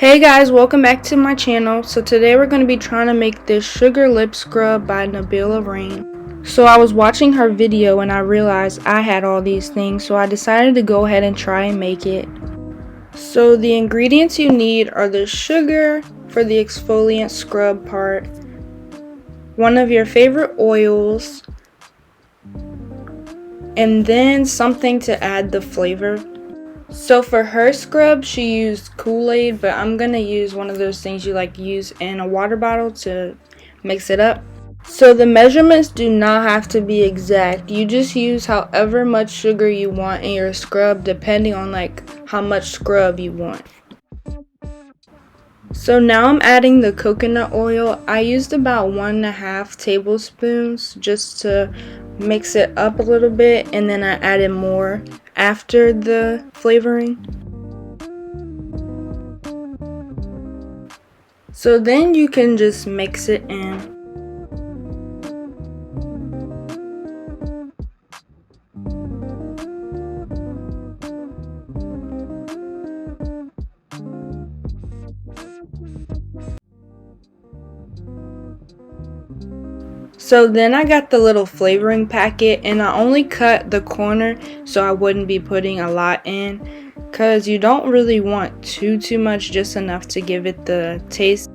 Hey guys, welcome back to my channel. So today we're going to be trying to make this sugar lip scrub by Nabila Raine. So I was watching her video and I realized I had all these things, so I decided to go ahead and try and make it. So the ingredients you need are the sugar for the exfoliant scrub part, one of your favorite oils, and then something to add the flavor. So for her scrub, she used Kool-Aid, but I'm gonna use one of those things you use in a water bottle to mix it up. So the measurements do not have to be exact. You just use however much sugar you want in your scrub, depending on how much scrub you want. So now I'm adding the coconut oil. I used about 1.5 tablespoons just to mix it up a little bit, and then I added more after the flavoring. So then you can just mix it in. So then I got the little flavoring packet, and I only cut the corner so I wouldn't be putting a lot in, because you don't really want too much, just enough to give it the taste.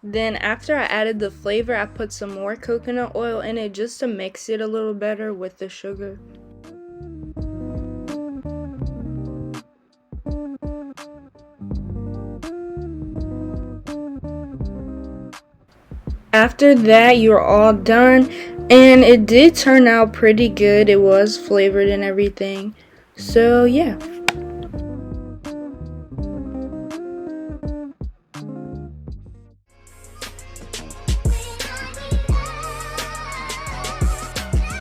Then after I added the flavor, I put some more coconut oil in it just to mix it a little better with the sugar. After that, you're all done, and it did turn out pretty good. It was flavored and everything. So yeah.